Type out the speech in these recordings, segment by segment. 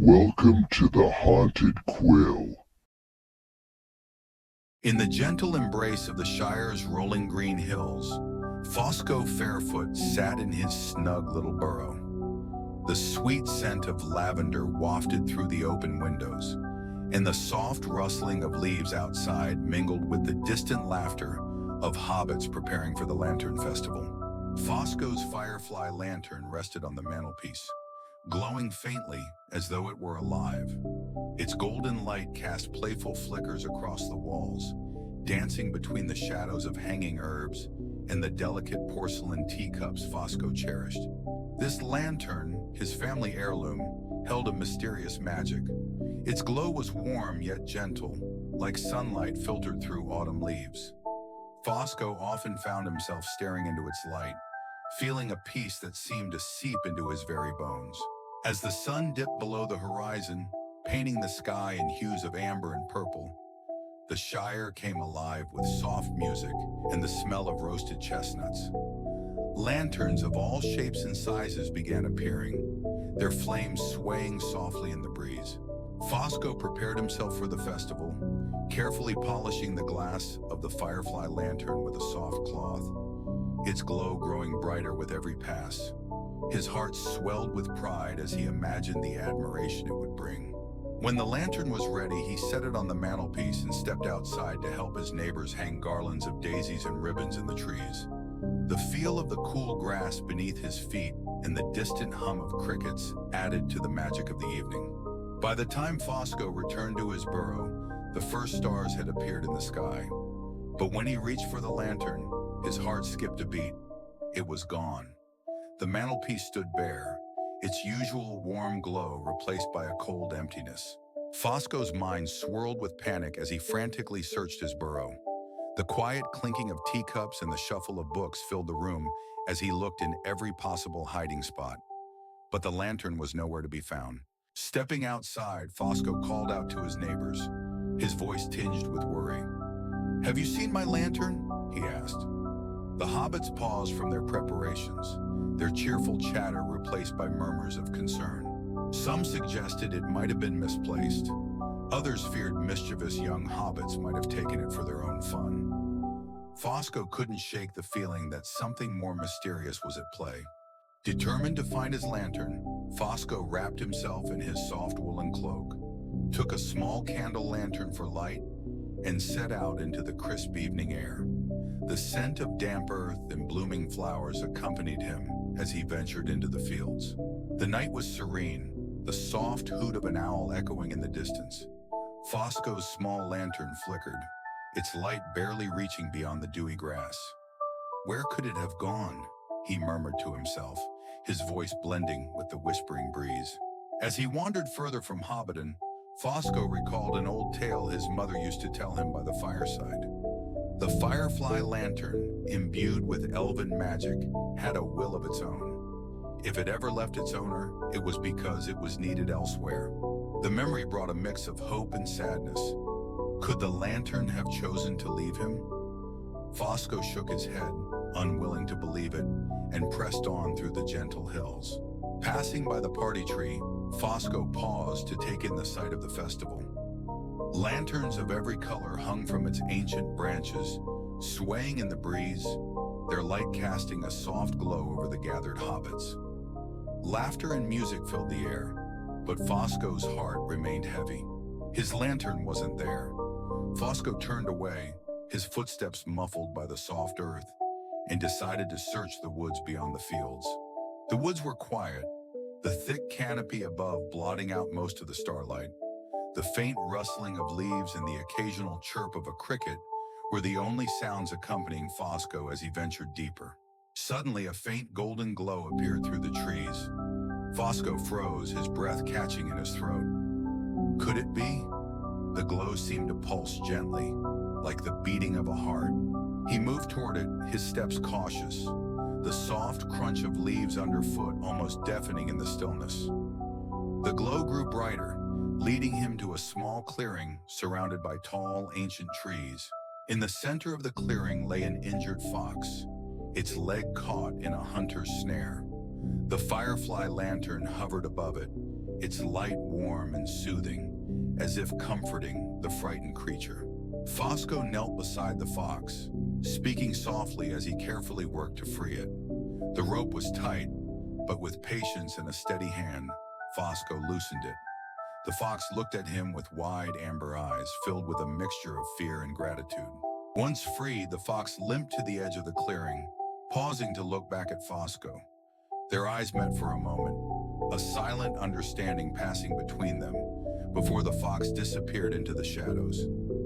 Welcome to the Haunted Quill. In the gentle embrace of the Shire's rolling green hills, Fosco Fairfoot sat in his snug little burrow. The sweet scent of lavender wafted through the open windows, and the soft rustling of leaves outside mingled with the distant laughter of hobbits preparing for the Lantern Festival. Fosco's firefly lantern rested on the mantelpiece, glowing faintly as though it were alive. Its golden light cast playful flickers across the walls, dancing between the shadows of hanging herbs and the delicate porcelain teacups Fosco cherished. This lantern, his family heirloom, held a mysterious magic. Its glow was warm yet gentle, like sunlight filtered through autumn leaves. Fosco often found himself staring into its light, feeling a peace that seemed to seep into his very bones. As the sun dipped below the horizon, painting the sky in hues of amber and purple, the Shire came alive with soft music and the smell of roasted chestnuts. Lanterns of all shapes and sizes began appearing, their flames swaying softly in the breeze. Fosco prepared himself for the festival, carefully polishing the glass of the firefly lantern with a soft cloth, its glow growing brighter with every pass. His heart swelled with pride as he imagined the admiration it would bring. When the lantern was ready, he set it on the mantelpiece and stepped outside to help his neighbors hang garlands of daisies and ribbons in the trees. The feel of the cool grass beneath his feet and the distant hum of crickets added to the magic of the evening. By the time Fosco returned to his burrow, the first stars had appeared in the sky. But when he reached for the lantern, his heart skipped a beat. It was gone. The mantelpiece stood bare, its usual warm glow replaced by a cold emptiness. Fosco's mind swirled with panic as he frantically searched his burrow. The quiet clinking of teacups and the shuffle of books filled the room as he looked in every possible hiding spot. But the lantern was nowhere to be found. Stepping outside, Fosco called out to his neighbors, his voice tinged with worry. "Have you seen my lantern?" he asked. The hobbits paused from their preparations, their cheerful chatter replaced by murmurs of concern. Some suggested it might have been misplaced. Others feared mischievous young hobbits might have taken it for their own fun. Fosco couldn't shake the feeling that something more mysterious was at play. Determined to find his lantern, Fosco wrapped himself in his soft woolen cloak, took a small candle lantern for light, and set out into the crisp evening air. The scent of damp earth and blooming flowers accompanied him as he ventured into the fields. The night was serene, the soft hoot of an owl echoing in the distance. Fosco's small lantern flickered, its light barely reaching beyond the dewy grass. Where could it have gone? He murmured to himself, his voice blending with the whispering breeze. As he wandered further from Hobbiton, Fosco recalled an old tale his mother used to tell him by the fireside. The firefly lantern, imbued with elven magic, had a will of its own. If it ever left its owner, it was because it was needed elsewhere. The memory brought a mix of hope and sadness. Could the lantern have chosen to leave him? Fosco shook his head, unwilling to believe it, and pressed on through the gentle hills. Passing by the party tree, Fosco paused to take in the sight of the festival. Lanterns of every color hung from its ancient branches, swaying in the breeze, their light casting a soft glow over the gathered hobbits. Laughter and music filled the air, but Fosco's heart remained heavy. His lantern wasn't there. Fosco turned away, his footsteps muffled by the soft earth, and decided to search the woods beyond the fields. The woods were quiet, the thick canopy above blotting out most of the starlight. The faint rustling of leaves and the occasional chirp of a cricket were the only sounds accompanying Fosco as he ventured deeper. Suddenly, a faint golden glow appeared through the trees. Fosco froze, his breath catching in his throat. Could it be? The glow seemed to pulse gently, like the beating of a heart. He moved toward it, his steps cautious, the soft crunch of leaves underfoot almost deafening in the stillness. The glow grew brighter, leading him to a small clearing surrounded by tall, ancient trees. In the center of the clearing lay an injured fox, its leg caught in a hunter's snare. The firefly lantern hovered above it, its light warm and soothing, as if comforting the frightened creature. Fosco knelt beside the fox, speaking softly as he carefully worked to free it. The rope was tight, but with patience and a steady hand, Fosco loosened it. The fox looked at him with wide amber eyes filled with a mixture of fear and gratitude. Once free, the fox limped to the edge of the clearing, pausing to look back at Fosco. Their eyes met for a moment, a silent understanding passing between them, before the fox disappeared into the shadows.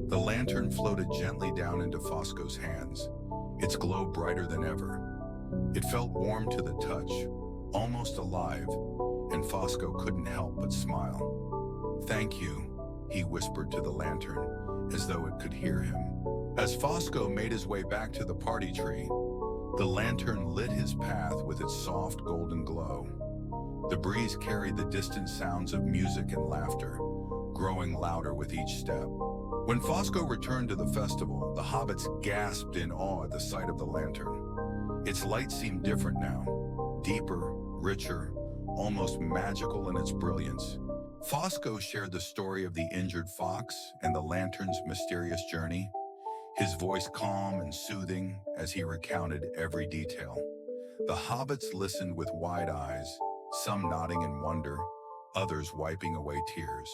The lantern floated gently down into Fosco's hands, its glow brighter than ever. It felt warm to the touch, almost alive, and Fosco couldn't help but smile. "Thank you," he whispered to the lantern, as though it could hear him. As Fosco made his way back to the party tree, the lantern lit his path with its soft golden glow. The breeze carried the distant sounds of music and laughter, growing louder with each step. When Fosco returned to the festival, the hobbits gasped in awe at the sight of the lantern. Its light seemed different now, deeper, richer, almost magical in its brilliance. Fosco shared the story of the injured fox and the lantern's mysterious journey, his voice calm and soothing as he recounted every detail. The hobbits listened with wide eyes, some nodding in wonder, others wiping away tears.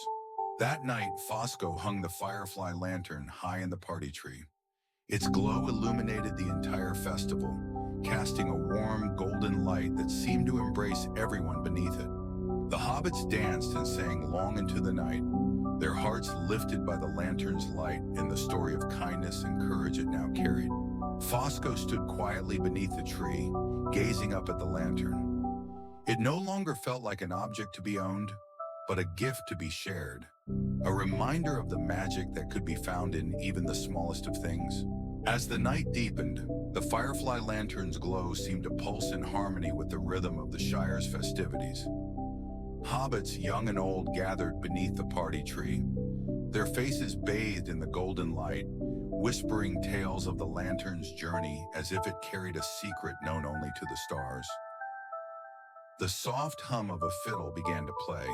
That night, Fosco hung the firefly lantern high in the party tree. Its glow illuminated the entire festival, casting a warm, golden light that seemed to embrace everyone beneath it. The hobbits danced and sang long into the night, their hearts lifted by the lantern's light and the story of kindness and courage it now carried. Fosco stood quietly beneath the tree, gazing up at the lantern. It no longer felt like an object to be owned, but a gift to be shared, a reminder of the magic that could be found in even the smallest of things. As the night deepened, the firefly lantern's glow seemed to pulse in harmony with the rhythm of the Shire's festivities. Hobbits, young and old, gathered beneath the party tree, their faces bathed in the golden light, whispering tales of the lantern's journey as if it carried a secret known only to the stars. The soft hum of a fiddle began to play,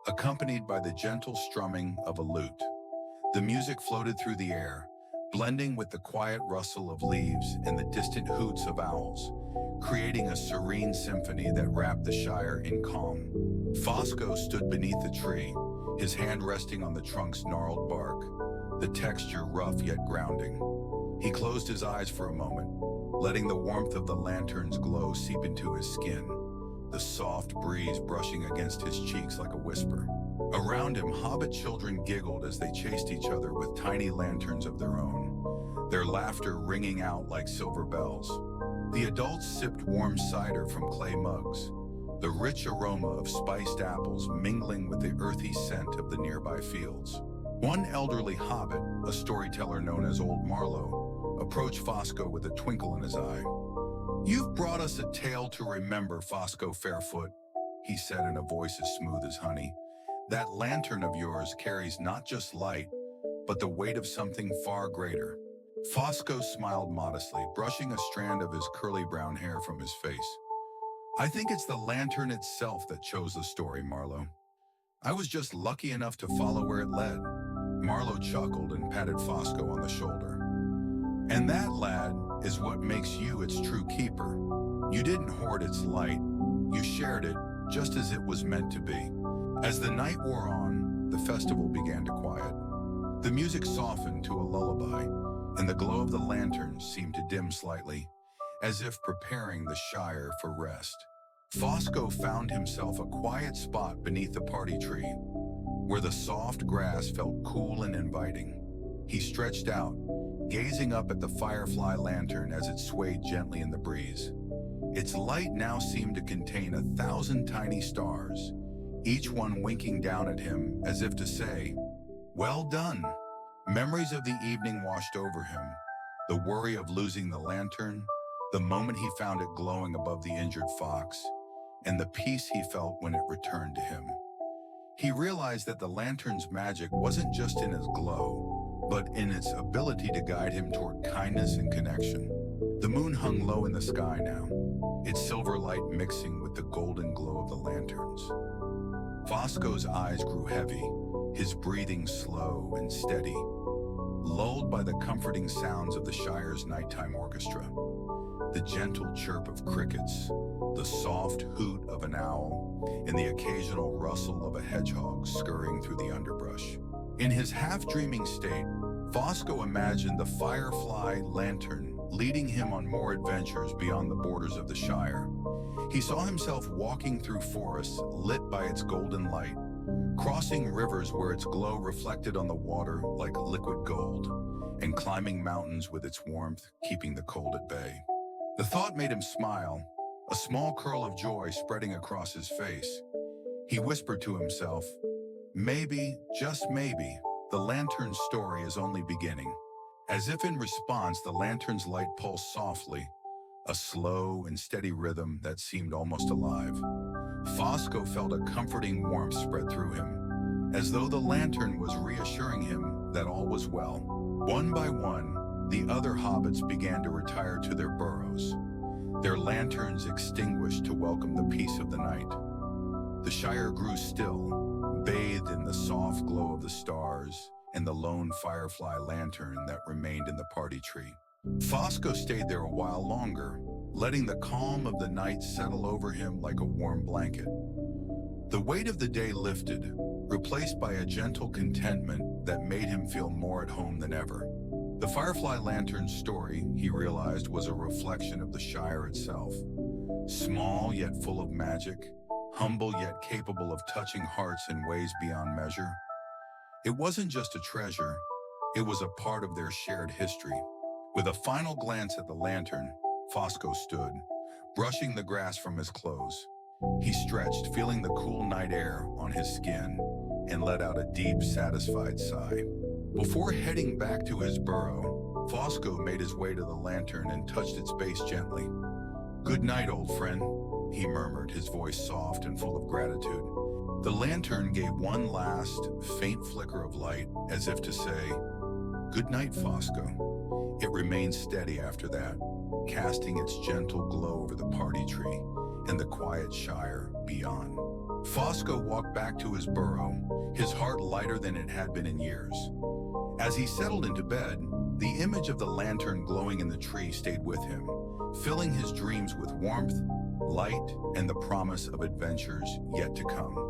accompanied by the gentle strumming of a lute. The music floated through the air, blending with the quiet rustle of leaves and the distant hoots of owls, creating a serene symphony that wrapped the Shire in calm. Fosco stood beneath the tree, his hand resting on the trunk's gnarled bark, the texture rough yet grounding. He closed his eyes for a moment, letting the warmth of the lantern's glow seep into his skin, the soft breeze brushing against his cheeks like a whisper. Around him, hobbit children giggled as they chased each other with tiny lanterns of their own, their laughter ringing out like silver bells. The adults sipped warm cider from clay mugs, the rich aroma of spiced apples mingling with the earthy scent of the nearby fields. One elderly hobbit, a storyteller known as Old Marlowe, approached Fosco with a twinkle in his eye. "You've brought us a tale to remember, Fosco Fairfoot," he said in a voice as smooth as honey. "That lantern of yours carries not just light, but the weight of something far greater." Fosco smiled modestly, brushing a strand of his curly brown hair from his face. "I think it's the lantern itself that chose the story, Marlowe. I was just lucky enough to follow where it led." Marlowe chuckled and patted Fosco on the shoulder. "And that, lad, is what makes you its true keeper. You didn't hoard its light, you shared it just as it was meant to be." As the night wore on, the festival began to quiet. The music softened to a lullaby, and the glow of the lantern seemed to dim slightly, as if preparing the Shire for rest. Fosco found himself a quiet spot beneath the party tree, where the soft grass felt cool and inviting. He stretched out, gazing up at the firefly lantern as it swayed gently in the breeze. Its light now seemed to contain 1,000 tiny stars, each one winking down at him as if to say, "Well done." Memories of the evening washed over him, the worry of losing the lantern, the moment he found it glowing above the injured fox, and the peace he felt when it returned to him. He realized that the lantern's magic wasn't just in its glow, but in its ability to guide him toward kindness and connection. The moon hung low in the sky now, its silver light mixing with the golden glow of the lanterns. Fosco's eyes grew heavy, his breathing slow and steady, lulled by the comforting sounds of the Shire's nighttime orchestra. The gentle chirp of crickets, the soft hoot of an owl, and the occasional rustle of a hedgehog scurrying through the underbrush. In his half-dreaming state, Fosco imagined the firefly lantern leading him on more adventures beyond the borders of the Shire. He saw himself walking through forests lit by its golden light, crossing rivers where its glow reflected on the water like liquid gold, and climbing mountains with its warmth keeping the cold at bay. The thought made him smile, a small curl of joy spreading across his face. He whispered to himself, "Maybe, just maybe, the lantern's story is only beginning." As if in response, the lantern's light pulsed softly, a slow and steady rhythm that seemed almost alive. Fosco felt a comforting warmth spread through him, as though the lantern was reassuring him that all was well. One by one, the other hobbits began to retire to their burrows, their lanterns extinguished to welcome the peace of the night. The Shire grew still, bathed in the soft glow of the stars and the lone firefly lantern that remained in the party tree. Fosco stayed there a while longer, letting the calm of the night settle over him like a warm blanket. The weight of the day lifted, replaced by a gentle contentment that made him feel more at home than ever. The firefly lantern's story, he realized, was a reflection of the Shire itself. Small yet full of magic, humble yet capable of touching hearts in ways beyond measure. It wasn't just a treasure, it was a part of their shared history. With a final glance at the lantern, Fosco stood, brushing the grass from his clothes. He stretched, feeling the cool night air on his skin, and let out a deep, satisfied sigh. Before heading back to his burrow, Fosco made his way to the lantern and touched its base gently. "Good night, old friend," he murmured, his voice soft and full of gratitude. The lantern gave one last, faint flicker of light, as if to say, "Good night, Fosco." It remained steady after that, casting its gentle glow over the party tree and the quiet Shire beyond. Fosco walked back to his burrow, his heart lighter than it had been in years. As he settled into bed, the image of the lantern glowing in the tree stayed with him, filling his dreams with warmth, light, and the promise of adventures yet to come.